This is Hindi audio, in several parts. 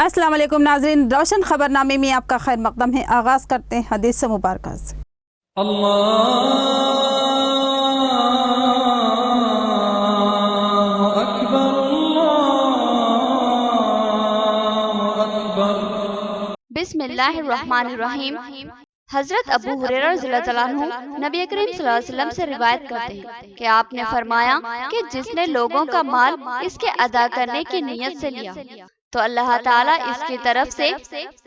अस्सलाम वालेकुम नाज़रीन, रोशन खबरनामे में आपका खैर मकदम है। आगाज़ करते हैं हदीस मुबारक से। बिस्मिल्लाहिर्रहमानिर्रहीम। हजरत अबू हुरैरा रज़ियल्लाहु अन्हु नबी करीम सल्लल्लाहु अलैहि वसल्लम से रिवायत करते हैं कि आपने फरमाया कि जिसने लोगों का माल इसके अदा करने की नीयत से लिया तो अल्लाह ताला इसकी तरफ से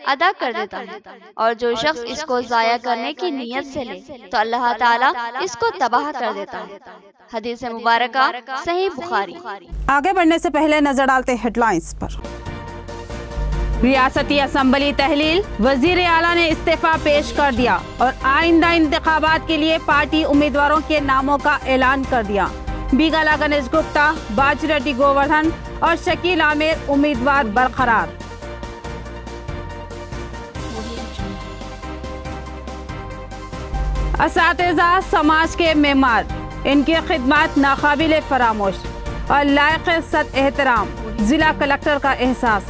अदा कर देता है, और जो शख्स इसको जाया करने की नीयत से ले तो अल्लाह ताला इसको तबाह कर देता है। हदीस मुबारका सही बुखारी। आगे बढ़ने से पहले नजर डालते हेडलाइंस पर। रियासती असम्बली तहलील, वजीर आला ने इस्तीफा पेश कर दिया और आइंदा इंतखाबात के लिए पार्टी उम्मीदवारों के नामों का ऐलान कर दिया। बीगाला गणेश गुप्ता, बाजीरेड्डी गोवर्धन और शकील आमिर उम्मीदवार बरकरार। असातिज़ा समाज के मेमार, इनकी खिदमत नाकाबिले फरामोश और लायक सत एहतराम, जिला कलेक्टर का एहसास।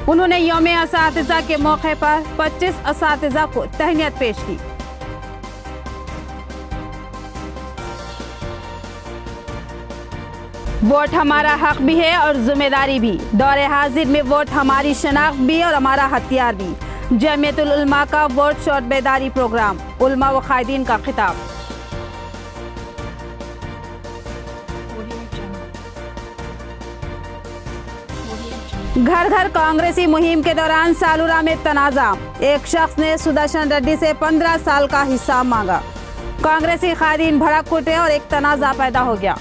उन्होंने यौम असातिज़ा के मौके पर 25 असातिज़ा को तहनीत पेश की। वोट हमारा हक भी है और जिम्मेदारी भी। दौरे हाजिर में वोट हमारी शनाख्त भी और हमारा हथियार भी। जमीयतुल उलमा का वोट शोर बेदारी प्रोग्राम, उलमा व कायदीन का खिताब। घर घर कांग्रेसी मुहिम के दौरान सालूरा में तनाज़ा। एक शख्स ने सुदर्शन रेड्डी से 15 साल का हिसाब मांगा। कांग्रेसी कायदीन भड़क उठे और एक तनाज़ा पैदा हो गया।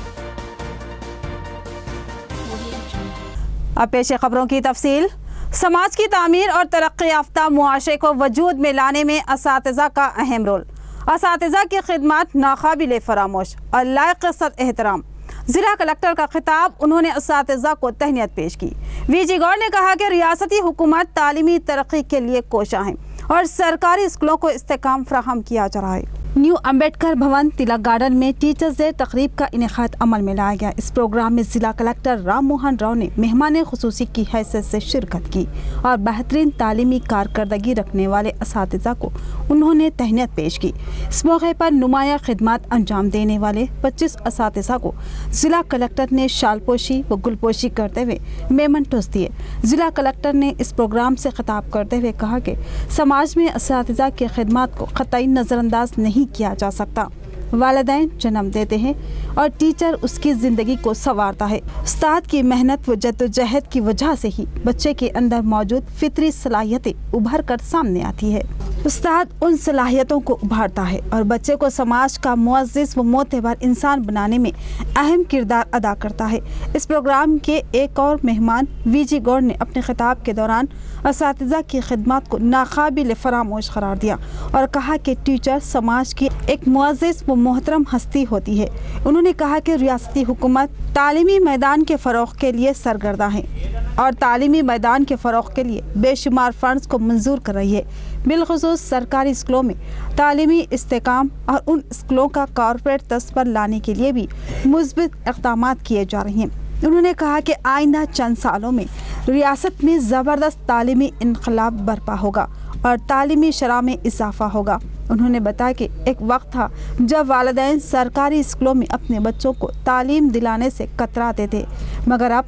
अब पेश खबरों की तफसील। समाज की तामीर और तरक्की याफ्ता मुआशरे को वजूद में लाने में असातिज़ा का अहम रोल। असातिज़ा की खिदमत नाकाबिले फरामोश और लायक सत एहतराम, जिला कलेक्टर का खिताब। उन्होंने असातिज़ा को तहनीत पेश की। वीजी गौर ने कहा कि रियासती हुकूमत तालीमी तरक्की के लिए कोशा है और सरकारी स्कूलों को इस्तेकाम फराहम किया जा रहा है। न्यू अम्बेडकर भवन तिलक गार्डन में टीचर्स डे तकरीब का इनेकाद अमल में लाया गया। इस प्रोग्राम में जिला कलेक्टर राम मोहन राव ने मेहमान खुसूसी की हैसियत से शिरकत की और बेहतरीन तालीमी कारकर्दगी रखने वाले असातिज़ा को उन्होंने तहनीत पेश की। इस मौके पर नुमाया खिदमत अंजाम देने वाले 25 असातिज़ा को जिला कलेक्टर ने शालपोशी व गुलपोशी करते हुए मेमंटोस दिए। जिला कलेक्टर ने इस प्रोग्राम से खिताब करते हुए कहा कि समाज में असातिज़ा की खिदमत को कतई नज़रअंदाज नहीं किया जा सकता। वालिदैन जन्म देते हैं और टीचर उसकी ज़िंदगी को संवारता है। उस्ताद की मेहनत व जद्दोजहद की वजह से ही बच्चे के अंदर मौजूद फितरी सलाहियतें उभर कर सामने आती है। उस्ताद उन सलाहियतों को उभारता है और बच्चे को समाज का मुअज़्ज़िज़ व मोतबर इंसान बनाने में अहम किरदार अदा करता है। इस प्रोग्राम के एक और मेहमान वीजी गौर ने अपने खिताब के दौरान असातिज़ा की खिदमत को नाकाबिल फरामोश करार दिया और कहा कि टीचर समाज की एक मुअज़्ज़िज़ व मोहतरम हस्ती होती है। उन्होंने कहा कि रियासती हुकूमत तालीमी मैदान के फ़रोग़ के लिए सरगर्दा है और तालीमी मैदान के फ़रोग़ के लिए बेशुमार फ़ंड्स को मंजूर कर रही है। बिलखुसूस सरकारी स्कूलों में तालीमी इस्तेकाम और उन स्कूलों का कॉरपोरेट तर्ज पर लाने के लिए भी मुस्बित इक़दामात किए जा रहे हैं। उन्होंने कहा कि आइंदा चंद सालों में रियासत में ज़बरदस्त तालीमी इनकलाब बर्पा होगा और तालीमी शरह में इजाफा होगा। उन्होंने बताया कि एक वक्त था जब वालिदैन सरकारी स्कूलों में अपने बच्चों को तालीम दिलाने से कतराते थे, मगर अब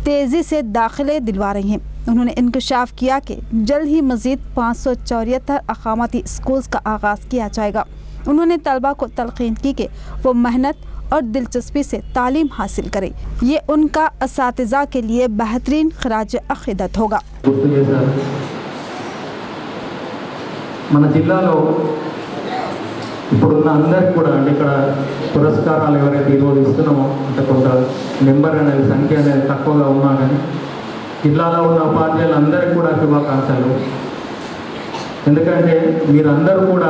तेज़ी से दाखिले दिलवा रही हैं। उन्होंने इंकशाफ किया कि जल्द ही मज़ीद 574 अक़ामती स्कूल्स का आगाज़ किया जाएगा। उन्होंने तलबा को तलक़ीन की कि वो मेहनत और दिलचस्पी से तालीम हासिल करें। ये उनका असातिज़ा के लिए बेहतरीन खराज अक़ीदत होगा। మన జిల్లాలో ఇప్పుడున్న అందరికి కూడా అంటే ఇక్కడ పురస్కారాలు ఎవరైతే ఈరోజు ఇస్తున్నామో అంటే కొంత నెంబర్ అనేది సంఖ్య అనేది తక్కువగా ఉన్నా కానీ జిల్లాలో ఉన్న ఉపాధ్యాయులందరికీ కూడా శుభాకాంక్షలు. ఎందుకంటే మీరందరూ కూడా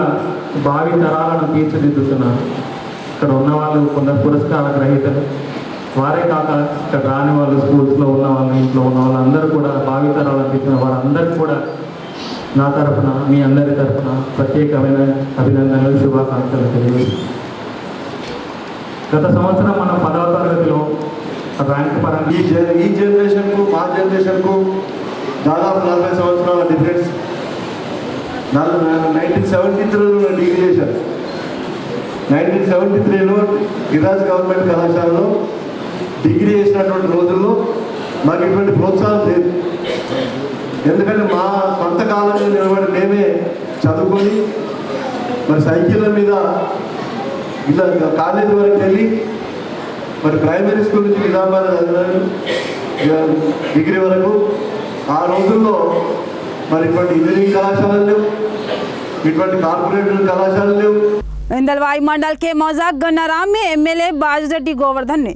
భావి తరాలను తీర్చిదిద్దుతున్నారు. ఇక్కడ ఉన్న వాళ్ళు కొందరు పురస్కార గ్రహీతలు, వారే కాక ఇక్కడ రాని వాళ్ళు, స్కూల్స్లో ఉన్న వాళ్ళు, ఇంట్లో ఉన్న వాళ్ళందరూ కూడా భావి తరాలను తీర్చిన వారందరికీ కూడా నా తరఫున మీ అందరి తరఫున ప్రత్యేకమైన అభినందనలు, శుభాకాంక్షలు తెలియజేస్తున్నాను. గత సంవత్సరం మనం 10వ తరగతిలో ర్యాంక్ పరంగా ఈ జనరేషన్కు మా జనరేషన్కు దాదాపు 40 సంవత్సరాల డిఫరెన్స్. 1973లో డిగ్రీ చేశాను. 1973లో గిరాజ్ గవర్నమెంట్ కళాశాలలో డిగ్రీ చేసినటువంటి రోజుల్లో మాకు ఇటువంటి ప్రోత్సాహం లేదు. ఎందుకంటే మా సొంత కాలం మీద నిలబడి మేమే చదువుకొని మరి సైకిళ్ళ మీద ఇలా కాలేజీ వరకు వెళ్ళి మరి ప్రైమరీ స్కూల్ నుంచి నిజామాబాద్ చదివినాను డిగ్రీ వరకు. ఆ రోజుల్లో మరి ఇటువంటి ఇంజనీరింగ్ కళాశాలలు లేవు, ఇటువంటి కార్పొరేట్ కళాశాలలు లేవు. इंदलवाई मंडल के मौजा गन्नाराम में एमएलए बाजरेड्डी गोवर्धन ने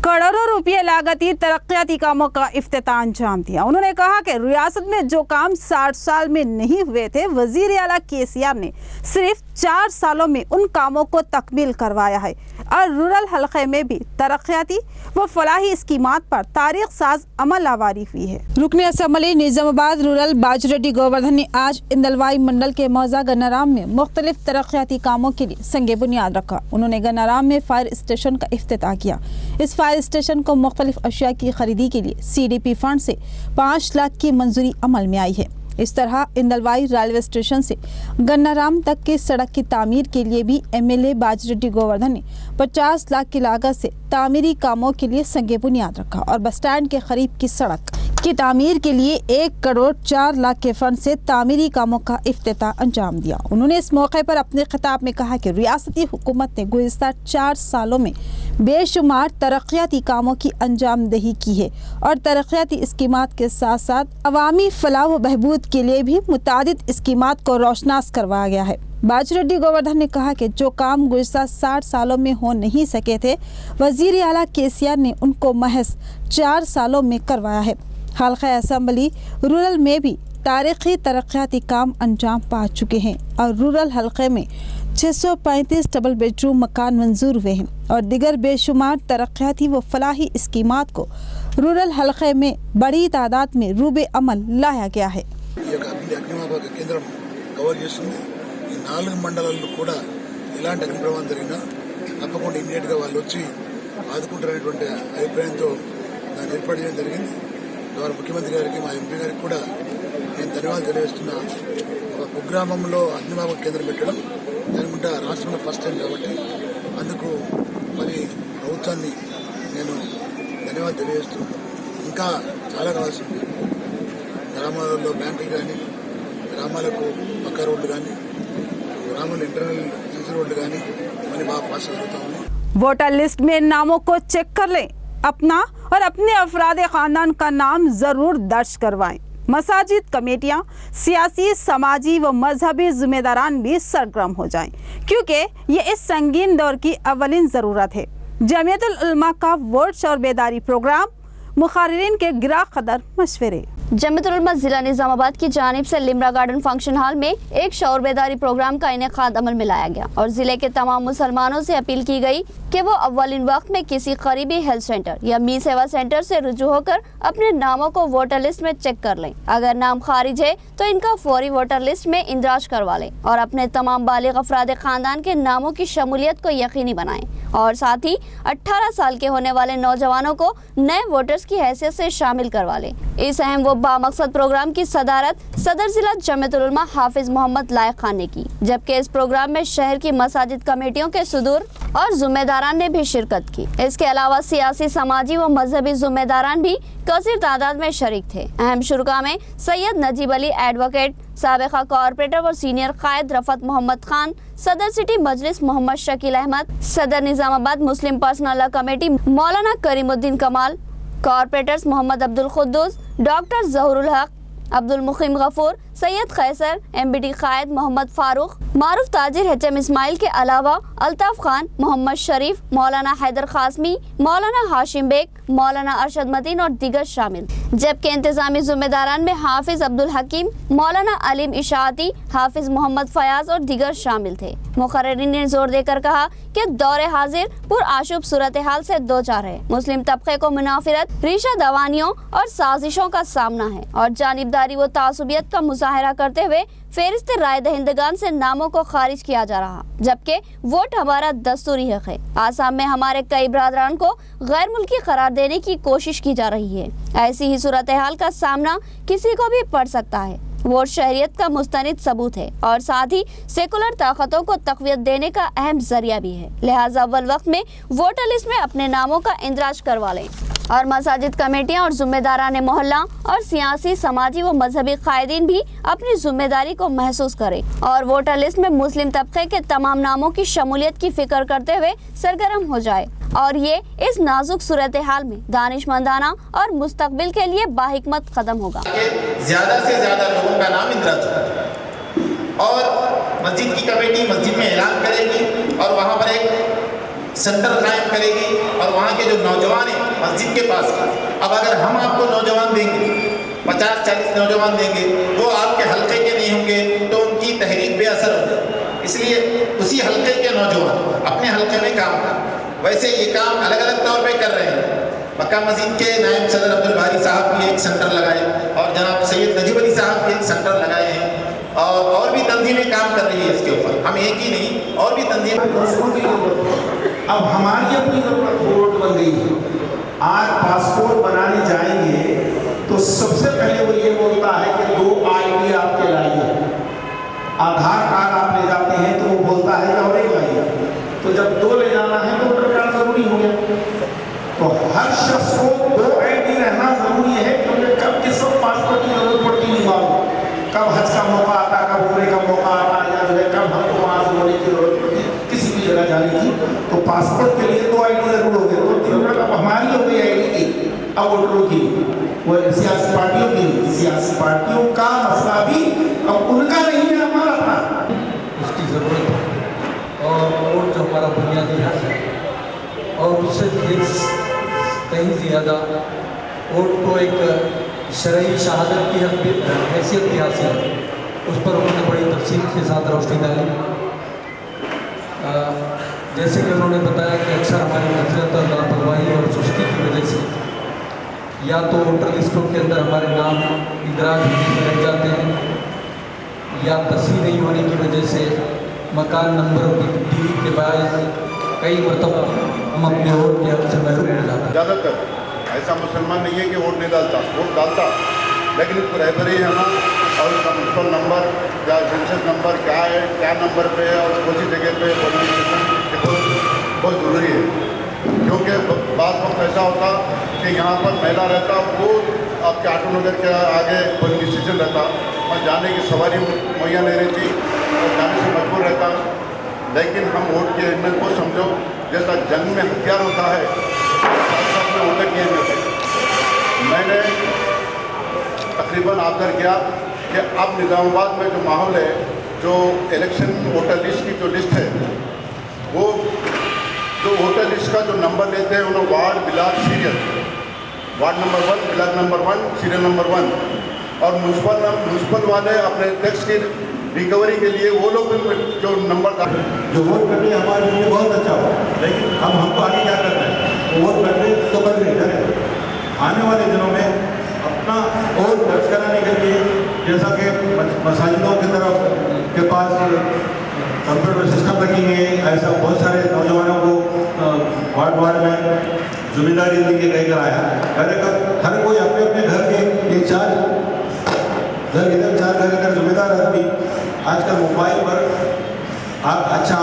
करोड़ों रुपये लागती तरक्याती कामों का इफ्तिताह अंजाम दिया। उन्होंने कहा कि रियासत में जो काम 60 साल में नहीं हुए थे, वजीर आला केसीआर ने सिर्फ 4 सालों में उन कामों को तकमील करवाया है और रूरल हलके में भी तरक्याती व फलाही स्कीमात पर तारीख साज अमल आवारी हुई है। रुकने असम्बली निजामाबाद रूरल बाजरेड्डी गोवर्धन ने आज इंदलवाई मंडल के मौजा गन्नाराम में मुख्तलिफ तरक्याती कामों के लिए संगे बुनियाद रखा। उन्होंने गन्नाराम में फायर स्टेशन का इफ्तिताह किया। इस फायर स्टेशन को मुख्तलिफ अशिया की खरीदी के लिए CDP फंड से 5 लाख की मंजूरी अमल में आई है। इस तरह इंदलवाई रेलवे स्टेशन से गन्नाराम तक की सड़क की तामीर के लिए भी एमएलए बाजरेड्डी गोवर्धन ने 50 लाख की लागत से तामीरी कामों के लिए संगे बुनियाद रखा और बस स्टैंड के करीब की सड़क की तामीर के लिए 1 करोड़ 4 लाख के फंड से तामीरी कामों का इफ्तिताह अंजाम दिया। उन्होंने इस मौके पर अपने खिताब में कहा कि रियासती हुकूमत ने गुज़िश्ता 4 सालों में बेशुमार तरक्याती कामों की अंजामदही की है और तरक्याती स्कीमात के साथ साथ अवामी फलाह व बहबूद के लिए भी मुतादिद स्कीमात को रोशनास करवाया गया है। बाजरेड्डी गोवर्धन ने कहा कि जो काम गुज़िश्ता 60 सालों में हो नहीं सके थे, वज़ीर आला केसीआर ने उनको महज 4 सालों में करवाया है। हल्का असम्बली रूरल में भी तारीखी तरक्याती काम अंजाम पा चुके हैं और रूरल हल्के में 635 डबल बेडरूम मकान मंजूर हुए हैं और दिगर बेशुमार तरक्याती व फलाही स्कीमात को रूरल हल्के में बड़ी तादाद में रूबे अमल लाया गया है। అగ్నిమాపక కేంద్రం కవర్ చేస్తుంది. ఈ 4 మండలాల్లో కూడా ఎలాంటి అగ్ని ప్రమాదం జరిగినా తప్పకుండా ఇమ్మీడియట్గా వాళ్ళు వచ్చి ఆదుకుంటారనేటువంటి అభిప్రాయంతో దాన్ని ఏర్పాటు చేయడం జరిగింది. ద్వారా ముఖ్యమంత్రి గారికి మా ఎంపీ గారికి కూడా నేను ధన్యవాదాలు తెలియజేస్తున్నా. ఒక కుగ్రామంలో అగ్నిమాపక కేంద్రం పెట్టడం జరుగుంటా రాష్ట్రంలో ఫస్ట్ టైం కాబట్టి అందుకు మరి ప్రభుత్వాన్ని నేను ధన్యవాదాలు తెలియజేస్తూ ఇంకా చాలా కావాల్సి ఉంది. గ్రామాలలో బ్యాంకులు కానీ, గ్రామాలకు పక్క రోడ్లు కానీ, గ్రామాల ఇంటర్నల్ సీసీ రోడ్లు కానీ ఇవన్నీ బాగా పాస్ జరుగుతూ ఉన్నాయి. वोटर लिस्ट में नामों को चेक कर लें, अपना और अपने अफराद खानदान का नाम जरूर दर्ज करवाएं। मसाजिद कमेटियां, सियासी, समाजी व मजहबी जिम्मेदारान भी सरगर्म हो जाएं, क्योंकि ये इस संगीन दौर की अवलिन ज़रूरत है। जमीयतुल उलमा का वोट और बेदारी प्रोग्राम, मुखर्रिरीन के गिरा कदर मशवरे। जमीयतुल उलमा जिला निजामाबाद की जानिब से लिमरा गार्डन फंक्शन हॉल में एक शौर बेदारी प्रोग्राम का इनेकाद अमल में लाया गया और जिले के तमाम मुसलमानों से अपील की गई कि वो अव्वलिन वक्त में किसी करीबी हेल्थ सेंटर या मी सेवा सेंटर से रुजू होकर अपने नामों को वोटर लिस्ट में चेक कर लें। अगर नाम खारिज है तो इनका फौरी वोटर लिस्ट में इंदराज करवा लें और अपने तमाम बालिग अफराद खानदान के नामों की शमूलियत को यकीनी बनाएं और साथ ही 18 साल के होने वाले नौजवानों को नए वोटर्स की हैसियत से शामिल करवा लें। इस अहम व बामकसद प्रोग्राम की सदारत सदर जिला जमीयतुल उलमा हाफिज मोहम्मद लायक खान ने की, जबकि इस प्रोग्राम में शहर की मसाजिद कमेटियों के सुदूर और जिम्मेदारान ने भी शिरकत की। इसके अलावा सियासी, समाजी व मजहबी जिम्मेदारान भी कसीर तादाद में शरीक थे। अहम शुरका में सैयद नजीब अली एडवोकेट, साबिका कॉर्पोरेटर व सीनियर कायद रफत मोहम्मद खान, सदर सिटी मजलिस मोहम्मद शकील अहमद, सदर निजामाबाद मुस्लिम पर्सनल लॉ कमेटी मौलाना करीमुद्दीन कमाल, कॉर्पोरेटर्स मोहम्मद अब्दुल खुद्दूस, डॉक्टर जहरुल हक, अब्दुल मुखीम गफूर, सैयद खैसर, MBD कायद मोहम्मद फारूक, मारूफ ताजिर HM इस्माइल के अलावा अल्ताफ खान, मोहम्मद शरीफ, मौलाना हैदर खासमी, मौलाना हाशिम बेग, मौलाना अरशद मदीन और दीगर शामिल। जबकि इंतजामी जिम्मेदारान में हाफिज अब्दुल हकीम, मौलाना अलीम इशाती, हाफिज मोहम्मद फयाज और दीगर शामिल थे। मुखर्रिरीन ने जोर देकर कहा कि दौरे हाजिर पुरआशुब सूरत हाल से दो चार है। मुस्लिम तबके को मुनाफिरत, रिशा दवानियों और साजिशों का सामना है और जानिबदारी व तासुबियत का मुजाहरा करते हुए फेरिस्त राय दहिंदगान से नामों को खारिज किया जा रहा, जबकि वोट हमारा दस्तूरी हक है। आसाम में हमारे कई बरादरान को गैर मुल्की करार देने की कोशिश की जा रही है। ऐसी ही सूरत हाल का सामना किसी को भी पड़ सकता है। वोट शहरियत का मुस्तनिद सबूत है और साथ ही सेकुलर ताकतों को तक़वियत देने का अहम जरिया भी है। लिहाजा अव्वल वक्त में वोटर लिस्ट में अपने नामों का इंदराज करवा लें और मसाजिद कमेटियां और जिम्मेदारान मोहल्ला और सियासी, समाजी व मजहबी कायदीन भी अपनी जिम्मेदारी को महसूस करें और वोटर लिस्ट में मुस्लिम तबके के तमाम नामों की शमूलियत की फिक्र करते हुए सरगर्म हो जाए और ये इस नाजुक सूरत हाल में दानिशमंदाना और मुस्तकबिल के लिए बाहिकमत कदम होगा। ज्यादा से ज्यादा लोगों का नाम इंदराज होगा और मस्जिद की कमेटी मस्जिद में ऐलान करेगी और वहाँ पर एक सेंटर कायम करेगी और वहाँ के जो नौजवान हैं मस्जिद के पास, अब अगर हम आपको नौजवान देंगे, 50-40 नौजवान देंगे, वो आपके हल्के के नहीं होंगे तो उनकी तहरीक बेअसर हो जाए। इसलिए उसी हल्के के नौजवान अपने हल्के में काम करें। वैसे ये काम अलग अलग तौर पे कर रहे हैं। मक्का मस्जिद के नायब सदर अब्दुल बारी साहब भी एक सेंटर लगाए और जनाब सैयद नजीब अली साहब भी एक सेंटर लगाए हैं और भी तंजीमें काम कर रही है इसके ऊपर। हम एक ही नहीं, और भी तंजीमें। अब हमारी अपनी जरूरत वोट बन गई है। आज पासपोर्ट बनाने जाएंगे तो सबसे पहले वो ये बोलता है कि 2 ID आपके लाइए। आधार कार्ड आप ले जाते हैं तो वो बोलता है कि और एक लाइए। तो जब 2 ले जाना है तो वोटर कार्ड जरूरी हो गया। तो हर शख्स को 2 ID रहना जरूरी है, क्योंकि कब किस वक्त पासपोर्ट की जरूरत पड़ती नहीं मालूम। कब हज का मौका आता, कब उम्रे का मौका आता, या जो है कब हमको वहाँ से होने की जरूरत पड़ती है किसी भी जगह जाने की। तो पासपोर्ट के लिए 2 ID जरूर हो गए। तो जरूरत अब हमारी हो गई ID की, अब वोटरों की, वो सियासी पार्टियों की। सियासी पार्टियों का मसला भी अब उनका नहीं है, हमारा था। उसकी ज़रूरत है और वोट जो हमारा बुनियादी हक है और उससे कहीं ज़्यादा वोट को एक शरई शहादत की हैसियत भी हासिल है। उस पर उन्होंने बड़ी तफसील के साथ रोशनी डाली। जैसे कि उन्होंने बताया कि अक्सर हमारी नफरत और लापरवाही और सुस्ती की वजह से या तो वोटर लिस्टों के अंदर हमारे नाम इंदराज रह जाते हैं या तस्वीर नहीं होने की वजह से मकान नंबर की तब्दीली के बायस कई मरतबा हम अपने वोट के हक से महरूम रह जाते हैं। ज़्यादातर ऐसा मुसलमान नहीं है कि वोट नहीं डालता, वोट डालता, लेकिन इसको रहबर ही है ना, और उसका म्यूनसिपल नंबर या सेंसस नंबर क्या है, क्या नंबर पे है और कौन सी जगह पे बहुत ज़रूरी है। क्योंकि बाद वक्त ऐसा होता कि यहाँ पर महिला रहता, वो आपके ऑटो नगर के आगे कोई स्टेशन रहता और जाने की सवारी मुहैया नहीं रहती और जाने से मजबूर रहता। लेकिन हम वोट की अहमियत को समझो, जैसा जंग में हथियार होता है में वोटर की अहमियत। मैंने तकरीबन ऑब्जर्व किया कि अब निज़ामाबाद में जो माहौल है, जो इलेक्शन वोटर लिस्ट की जो लिस्ट है, वो जो वोटर लिस्ट का जो नंबर लेते हैं उन्होंने ward block serial, ward number 1 block number 1 serial number 1, और म्यूनसिपल वाले अपने टैक्स की रिकवरी के लिए वो लोग जो नंबर जो वोट करने हमारे लिए बहुत अच्छा हो, लेकिन हमको आगे क्या करना है, वोट करने तो कर नहीं करें। आने वाले दिनों में अपना वोट दर्ज कराने के लिए, जैसा कि मसाजिदों की तरफ के पास कंप्यूटर सिस्टम रखी है, ऐसा बहुत सारे नौजवानों को वार्ड में जिम्मेदारी दी के कहीं कराया। हर कोई अपने अपने घर के 4 घर इधर 4 घर इधर जिम्मेदार आदमी आजकल मोबाइल पर आप अच्छा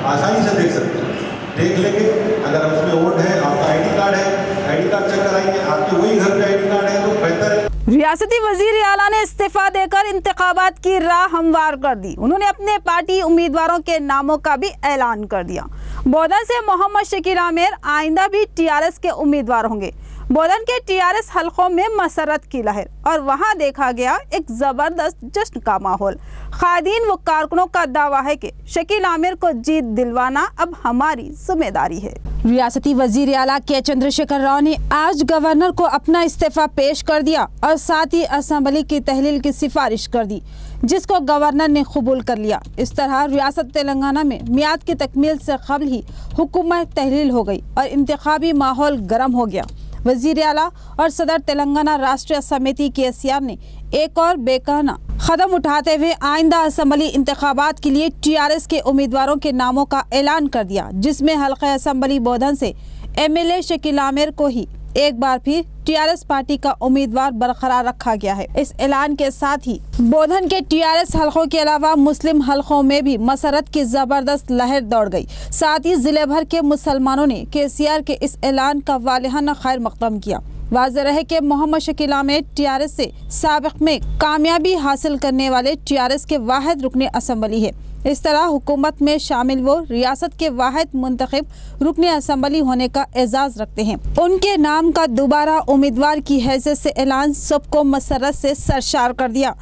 आसानी से देख सकते हैं। देख लेंगे, अगर उसमें वोट है, आपका ID कार्ड है, ID कार्ड चेक कराएंगे, आपके वही घर पे ID कार्ड है तो बेहतर है। रियासती वजीर आला ने इस्तीफा देकर इंतखाबात की राह हमवार कर दी। उन्होंने अपने पार्टी उम्मीदवारों के नामों का भी ऐलान कर दिया। बोधन से मोहम्मद शकील आमिर आइंदा भी TRS के उम्मीदवार होंगे। बोधन के TRS हलकों में मसरत की लहर और वहां देखा गया एक जबरदस्त जश्न का माहौल। कायदीन व कारकुनों का दावा है कि शकील आमिर को जीत दिलवाना अब हमारी जिम्मेदारी है। रियासती वजीर आला के चंद्रशेखर राव ने आज गवर्नर को अपना इस्तीफा पेश कर दिया और साथ ही असेंबली की तहलील की सिफारिश कर दी, जिसको गवर्नर ने कबूल कर लिया। इस तरह रियासत तेलंगाना में मियाद की तकमील से कबल ही हुकूमत तहलील हो गई और इंतखाबी माहौल गर्म हो गया। वजीर आला और सदर तेलंगाना राष्ट्रीय समिति KCR ने एक और बेकाना कदम उठाते हुए आइंदा असेंबली इंतखाबात के लिए TRS के उम्मीदवारों के नामों का ऐलान कर दिया, जिसमें हल्का असेंबली बोधन से MLA शकील आमिर को ही एक बार फिर टीआरएस पार्टी का उम्मीदवार बरकरार रखा गया है। इस ऐलान के साथ ही बोधन के टीआरएस हलकों के अलावा मुस्लिम हलकों में भी मसरत की जबरदस्त लहर दौड़ गई। साथ ही जिले भर के मुसलमानों ने केसीआर के इस ऐलान का वालिहाना खैर मकदम किया। वाज़ेह रहे कि मोहम्मद शकील आमिर टीआरएस से साबिक में कामयाबी हासिल करने वाले टीआरएस के वाहिद रुकने असम्बली है। इस तरह हुकूमत में शामिल वो रियासत के वाहिद मुंतखब रुकने असम्बली होने का एजाज़ रखते हैं। उनके नाम का दोबारा उम्मीदवार की हैसियत से ऐलान सबको मसरत से सरशार कर दिया।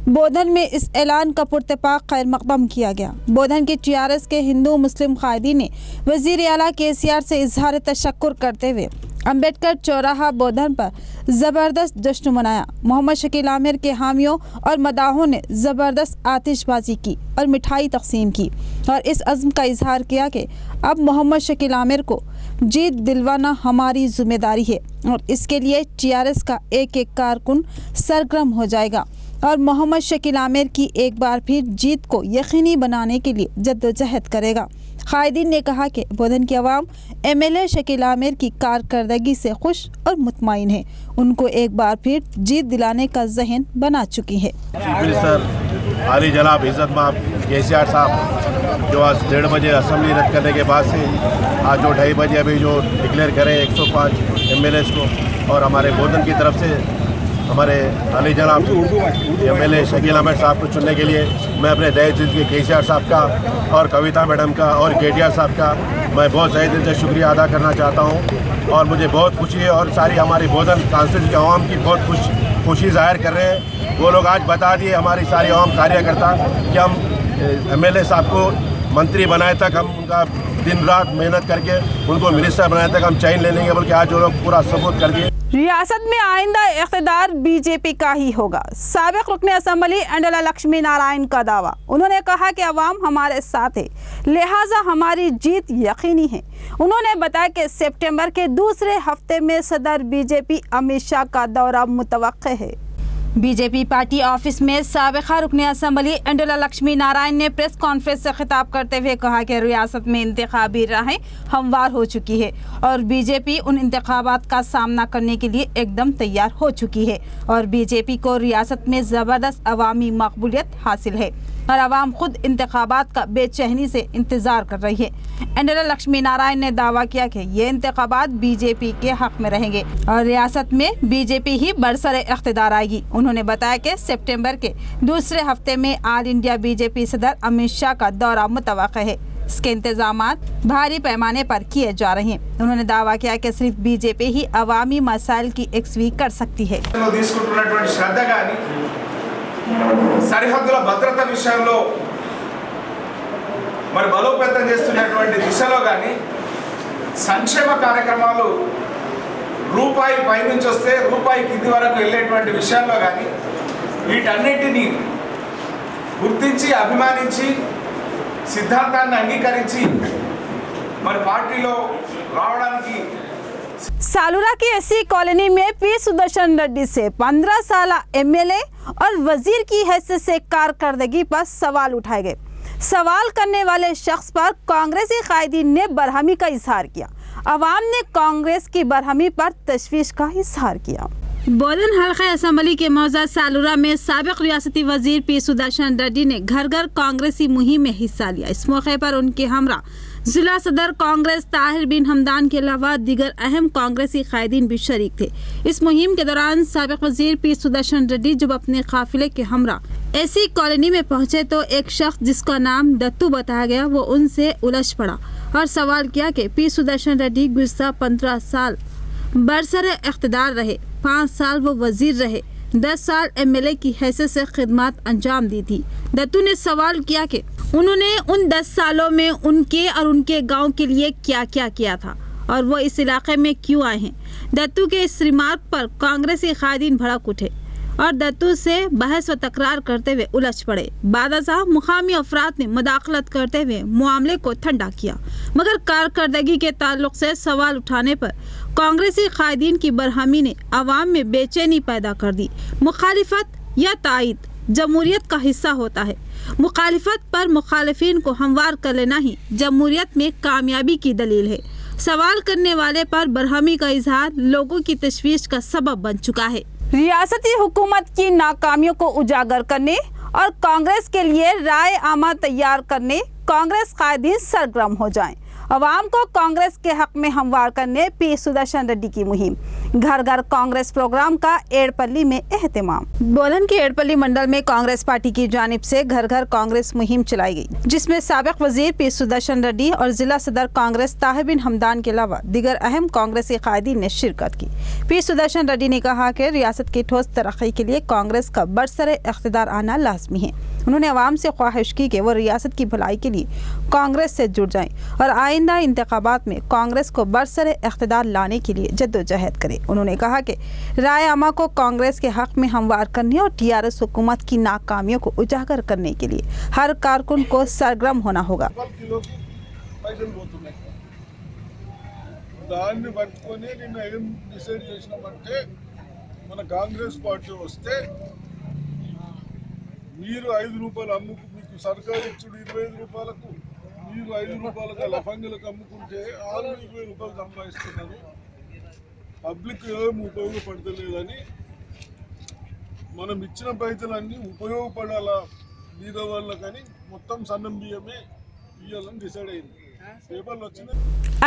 बोधन में इस ऐलान का पुरतपाक खैर मकदम किया गया। बोधन के टीआरएस के हिंदू मुस्लिम कायदीन ने वज़ीर आला केसीआर से इजहार तशक्कुर करते हुए अम्बेडकर चौराहा बोधन पर ज़बरदस्त जश्न मनाया। मोहम्मद शकील आमिर के हामियों और मदाहों ने ज़बरदस्त आतिशबाजी की और मिठाई तकसीम की और इस अज़्म का इजहार किया कि अब मोहम्मद शकील आमिर को जीत दिलवाना हमारी जिम्मेदारी है और इसके लिए टीआरएस का एक एक कारकुन सरगर्म हो जाएगा और मोहम्मद शकील आमिर की एक बार फिर जीत को यकीनी बनाने के लिए जद्दोजहद करेगा। कायदीन ने कहा कि बोधन की आवाम एमएलए शकील आमिर की कारकर्दगी से खुश और मुतमईन है। उनको एक बार फिर जीत दिलाने का जहन बना चुकी है। मिनिस्टर आली जनाब इज्जत माब केसीआर साहब जो आज 1:30 बजे असम्बली रद्द करने के बाद से आज जो 2:30 बजे अभी जो डिक्लेयर करें 105 एमएलए को और हमारे बोधन की तरफ से हमारे अली जनाब एमएलए शकील आमिर साहब को चुनने के लिए मैं अपने तहे दिल के केसीआर साहब का और कविता मैडम का और केटीआर साहब का मैं बहुत तहे दिल से शुक्रिया अदा करना चाहता हूं और मुझे बहुत खुशी है और सारी हमारी बोधन कांस्टिट्यूंसी के आवाम की बहुत खुशी जाहिर कर रहे हैं। वो लोग आज बता दिए हमारी सारी आवाम कार्यकर्ता कि हम एमएलए साहब को मंत्री बनाए तक हम उनका दिन रात मेहनत करके उनको मिनिस्टर बनाए तक हम चैन ले लेंगे, बल्कि आज वो लोग पूरा सबूत कर दिए। रियासत में आइंदा इख्तिदार बीजेपी का ही होगा। साबिक रुकने असम्बली अंडला लक्ष्मी नारायण का दावा। उन्होंने कहा कि अवाम हमारे साथ है, लिहाजा हमारी जीत यकीनी है। उन्होंने बताया कि सितंबर के दूसरे हफ्ते में सदर बीजेपी अमित शाह का दौरा मुतवक्के है। बीजेपी पार्टी ऑफिस में साबिका रुकने असम्बली अंडला लक्ष्मी नारायण ने प्रेस कॉन्फ्रेंस से खिताब करते हुए कहा कि रियासत में इंतखाबी राहें हमवार हो चुकी है और बीजेपी उन इंतखाबात का सामना करने के लिए एकदम तैयार हो चुकी है और बीजेपी को रियासत में ज़बरदस्त अवामी मकबूलियत हासिल है और आवाम खुद इंतखाबात का बेचैनी से इंतज़ार कर रही है। अंडला लक्ष्मी नारायण ने दावा किया कि ये इंतखाबात बीजेपी के हक में रहेंगे और रियासत में बीजेपी ही बरसरे इख्तिदार आएगी। उन्होंने बताया कि सितंबर के दूसरे हफ्ते में ऑल इंडिया बीजेपी सदर अमित शाह का दौरा मुतवक्का है। इसके इंतजामात भारी पैमाने पर किए जा रहे हैं। उन्होंने दावा किया कि सिर्फ बीजेपी ही अवामी मसाइल की यकसवी कर सकती है। సరిహద్దుల భద్రత విషయంలో మరి బలోపేతం చేస్తున్నటువంటి దిశలో కానీ సంక్షేమ కార్యక్రమాలు రూపాయి పైనుంచి వస్తే రూపాయి కింది వరకు వెళ్ళేటువంటి విషయంలో కానీ వీటన్నిటినీ గుర్తించి అభిమానించి సిద్ధాంతాన్ని అంగీకరించి మరి పార్టీలో రావడానికి सालूरा की एससी कॉलोनी में पी सुदर्शन रेड्डी से 15 साल एमएलए और वजीर की हैसियत से कारकर्दगी पर सवाल उठाए गए। सवाल करने वाले शख्स पर कांग्रेसी कायदीन ने बरहमी का इजहार किया। अवाम ने कांग्रेस की बरहमी पर तशवीश का इजहार किया। बोधन हल्का असम्बली के मौजा सालूरा में साबिक रियासती वजीर पी सुदर्शन रेड्डी ने घर घर कांग्रेसी मुहिम में हिस्सा लिया। इस मौके पर उनके हमरा जिला सदर कांग्रेस ताहिर बिन हमदान के अलावा दीगर अहम कांग्रेसी कायदीन भी शरीक थे। इस मुहिम के दौरान साबिक वजीर पी सुदर्शन रेड्डी जब अपने काफिले के हमरा एसी कॉलोनी में पहुंचे तो एक शख्स जिसका नाम दत्तू बताया गया वो उनसे उलझ पड़ा और सवाल किया कि पी सुदर्शन रेड्डी गुज़श्ता 15 साल बरसरे इख्तिदार रहे, 5 साल वो वजीर रहे, 10 साल एमएलए की हैसियत से खिदमत अंजाम दी थी। दत्तू ने सवाल किया कि उन्होंने उन 10 सालों में उनके और उनके गांव के लिए क्या क्या किया था और वो इस इलाके में क्यों आए हैं। दत्तू के इस रिमार्क पर कांग्रेसी कायदीन भड़क उठे और दत्तू से बहस व तकरार करते हुए उलझ पड़े। बादशाह मुकामी अफराद ने मुदाखलत करते हुए मामले को ठंडा किया, मगर कारकर्दगी के ताल्लुक से सवाल उठाने पर कांग्रेसी कायदीन की बरहमी ने अवाम में बेचैनी पैदा कर दी। मुखालिफत या तायद जमहूरियत का हिस्सा होता है। मुखालिफत पर मुखालिफिन को हमवार कर लेना ही जमहूरियत में कामयाबी की दलील है। सवाल करने वाले पर बरहमी का इजहार लोगों की तशवीश का सबब बन चुका है। रियासती हुकूमत की नाकामियों को उजागर करने और कांग्रेस के लिए राय आमा तैयार करने कांग्रेस कायदीन सरगर्म हो जाएं। अवाम को कांग्रेस के हक में हमवार करने पी सुदर्शन रेड्डी की मुहिम। घर घर कांग्रेस प्रोग्राम का एड़पल्ली में एहतमाम। बोलन के एड़पल्ली मंडल में कांग्रेस पार्टी की जानिब से घर घर कांग्रेस मुहिम चलाई गई, जिसमें साबिक वजीर पी सुदर्शन रेड्डी और जिला सदर कांग्रेस ताहिर बिन हमदान के अलावा दीगर अहम कांग्रेसी कायदीन ने शिरकत की। पी सुदर्शन रेड्डी ने कहा कि रियासत की ठोस तरक्की के लिए कांग्रेस का बरसरे इख्तिदार आना लाजमी है। उन्होंने अवाम से ख्वाहिश की कि वो रियासत की भलाई के लिए कांग्रेस से जुड़ जाएं और आइंदा इंतखाबात में कांग्रेस को बरसरे इख्तिदार लाने के लिए जद्दोजहद करें। उन्होंने कहा कि राय आमा को कांग्रेस के हक में हमवार करने और टीआरएस हुकूमत की नाकामियों को उजागर करने के लिए हर कारकुन को सरगर्म होना होगा। దాన్ని పట్టుకొని నేను ఏం డిసైడ్ చేసినామంటే మన కాంగ్రెస్ పార్టీ వస్తే మీరు 5 రూపాయలు అమ్ముకు మీకు సర్కారు ఇచ్చుడు 25 రూపాయలకు మీరు 5 రూపాయలుగా లఫంగులకు అమ్ముకుంటే 620 రూపాయలు సంపాదిస్తున్నారు. పబ్లిక్ ఏం ఉపయోగపడతలేదని మనం ఇచ్చిన పైసలన్నీ ఉపయోగపడాలా బీద వాళ్ళకని మొత్తం సన్నం బియ్యమే ఇవ్వాలని డిసైడ్ అయింది.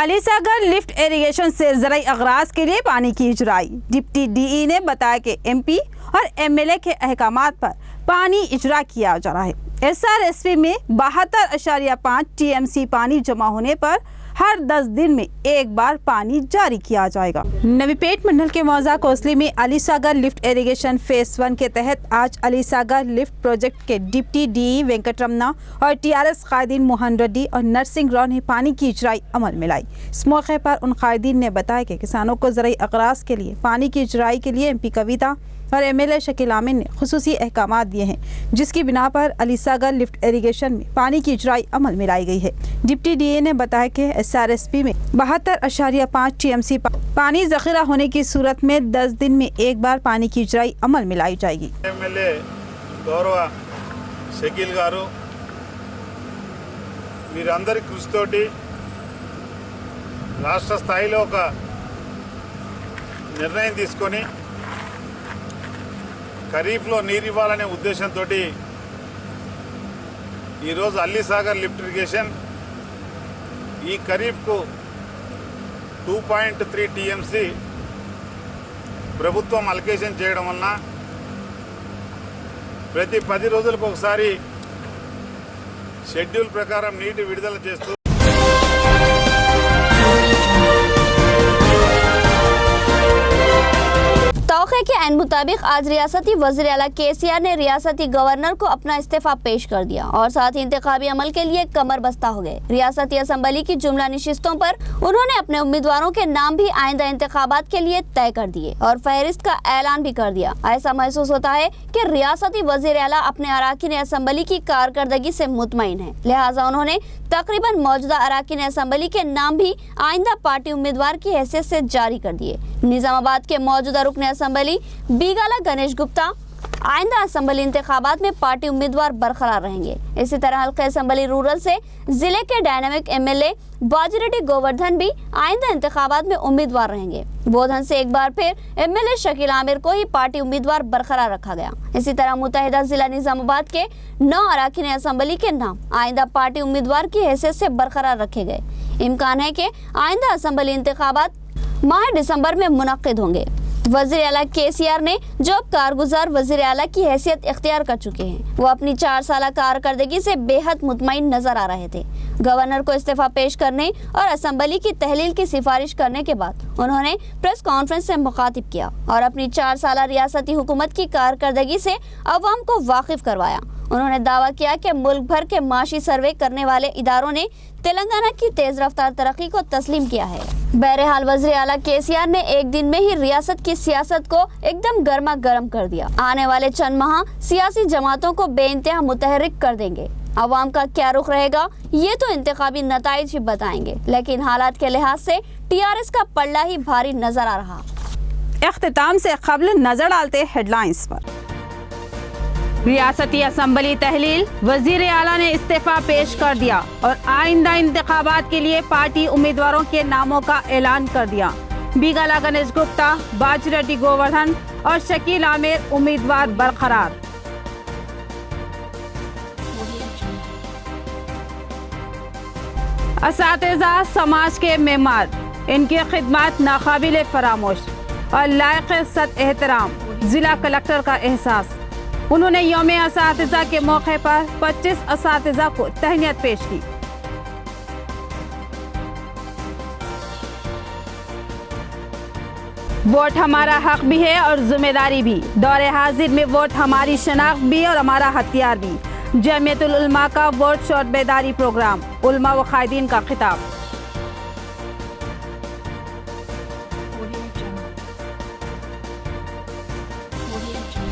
अलीसागर लिफ्ट इरिगेशन से ज़राई अगराज के लिए पानी की इजराई। डिप्टी डीई ने बताया कि एमपी और एमएलए के अहकामात पर पानी इजरा किया जा रहा है। एसआरएसपी में 72.5 टीएमसी पानी जमा होने पर हर 10 दिन में एक बार पानी जारी किया जाएगा। नवीपेट मंडल के मौजा कोसली में अलीसागर लिफ्ट इरिगेशन फेज 1 के तहत आज अलीसागर लिफ्ट प्रोजेक्ट के डिप्टी डीई वेंकटरमना और टीआरएस कायदीन मोहन रेड्डी और नरसिंह राव ने पानी की इजराई अमल में लाई। इस मौके पर उन कायदीन ने बताया कि किसानों को ज़राई अगराज के लिए पानी की इजराई के लिए एमपी कविता और एमएलए शकील आमिन ने खुसूसी अहकामात दिए हैं, जिसकी बिना पर अलीसागर लिफ्ट इरिगेशन में पानी की इजराई अमल में लाई गई है। डिप्टी डीए ने बताया कि एसआरएसपी में 72.5 टीएमसी पानी जखीरा होने की सूरत में 10 दिन में एक बार पानी की इजराई अमल में लाई जाएगी। एमएलए गौरव शकील गारू मीरंदरी कृषितोटी राष्ट्र స్థాయిలో ఒక నిర్ణయం తీసుకొని ఖరీఫ్లో నీరు ఇవ్వాలనే ఉద్దేశంతో ఈరోజు అల్లీసాగర్ లిఫ్ట్ ఇరిగేషన్ ఈ ఖరీఫ్కు 2.3 టీఎంసీ ప్రభుత్వం అలొకేషన్ చేయడం వలన ప్రతి 10 రోజులకు ఒకసారి షెడ్యూల్ ప్రకారం నీటి విడుదల చేస్తూ तौक़े के ऐन मुताबिक आज रियासती वज़ीर आला केसीआर ने रियासती गवर्नर को अपना इस्तीफा पेश कर दिया और साथ ही इंतखाबी अमल के लिए कमर बस्ता हो गए। रियासती असम्बली की जुमला नशिस्तों पर उन्होंने अपने उम्मीदवारों के नाम भी आइंदा इंतखाबात के लिए तय कर दिए और फहरिस्त का ऐलान भी कर दिया। ऐसा महसूस होता है कि रियासती वज़ीर आला अपने अराकीन असम्बली की कारकर्दगी से मुतमईन है, लिहाजा उन्होंने तकरीबन मौजूदा अराकीन असम्बली के नाम भी आइंदा पार्टी उम्मीदवार की हैसियत से जारी कर दिए। निजामाबाद के मौजूदा रुकन असम्बली बीगाला गणेश गुप्ता आइंदा असम्बली इंतखाबात में पार्टी उम्मीदवार बरकरार रहेंगे। इसी तरह हल्का असम्बली रूरल से जिले के डायनामिक एमएलए बाजीरेड्डी गोवर्धन भी आइंदा इंतखाबात में उम्मीदवार रहेंगे। बोधन से एक बार फिर एमएलए शकील आमिर को ही पार्टी उम्मीदवार बरकरार रखा गया। इसी तरह मुत्तहिदा जिला निजामाबाद के 9 अराकीन असम्बली के नाम आइंदा पार्टी उम्मीदवार की हैसियत से बरकरार रखे गए। इम्कान है कि आइंदा असम्बली इंतखाबात माह दिसंबर में मुनक्किद होंगे। वज़ीर आला केसीआर ने जो अब कारगुजार वज़ीर आला की हैसियत इख्तियार कर चुके हैं, वो अपनी 4 साल कारकर्दगी से बेहद मुतमईन नजर आ रहे थे। गवर्नर को इस्तीफा पेश करने और असम्बली की तहलील की सिफारिश करने के बाद उन्होंने प्रेस कॉन्फ्रेंस से मुखातिब किया और अपनी 4 साल रियासती हुकूमत की कारकर्दगी से अवाम को वाकिफ करवाया। उन्होंने दावा किया कि मुल्क भर के माशी सर्वे करने वाले इदारों ने तेलंगाना की तेज रफ्तार तरक्की को तस्लीम किया है। बहरहाल वज़ीर आला केसीआर ने एक दिन में ही रियासत की सियासत को एकदम गर्मा गर्म कर दिया। आने वाले चंद माह सियासी जमातों को बेइंतहा मुतहर्रिक कर देंगे। अवाम का क्या रुख रहेगा ये तो इंतखाबी नताइज ही बताएंगे, लेकिन हालात के लिहाज से टीआरएस का पल्ला ही भारी नजर आ रहा। इख्तिताम से कबल नजर डालते हेडलाइंस पर। रियासती असम्बली तहलील, वजीर आला ने इस्तीफा पेश कर दिया और आइंदा इंतखाबात के लिए पार्टी उम्मीदवारों के नामों का ऐलान कर दिया। बीगाला गणेश गुप्ता, बाजीरेड्डी गोवर्धन और शकील आमिर उम्मीदवार बरकरार। असातिज़ा समाज के मेमार, इनकी खिदमत नाकाबिले फरामोश और लायक सत एहतराम, जिला कलेक्टर का एहसास। उन्होंने यौम असातिज़ा के मौके पर 25 असातिज़ा को तहनीत पेश की। वोट हमारा हक भी है और जिम्मेदारी भी। दौरे हाजिर में वोट हमारी शनाख्त भी और हमारा हथियार भी। जमीयतुल उलमा का वोट शोर बेदारी प्रोग्राम, उलमा व कायदीन का खिताब।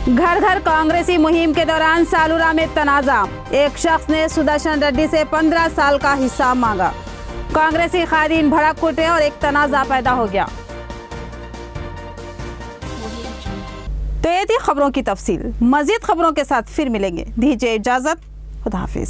घर घर कांग्रेसी मुहिम के दौरान सालूरा में तनाज़ा। एक शख्स ने सुदर्शन रेड्डी से 15 साल का हिसाब मांगा। कांग्रेसी कायदीन भड़क उठे और एक तनाज़ा पैदा हो गया। तो ये थी खबरों की तफसील। मजीद खबरों के साथ फिर मिलेंगे। दीजिए इजाजत। खुदा हाफिज।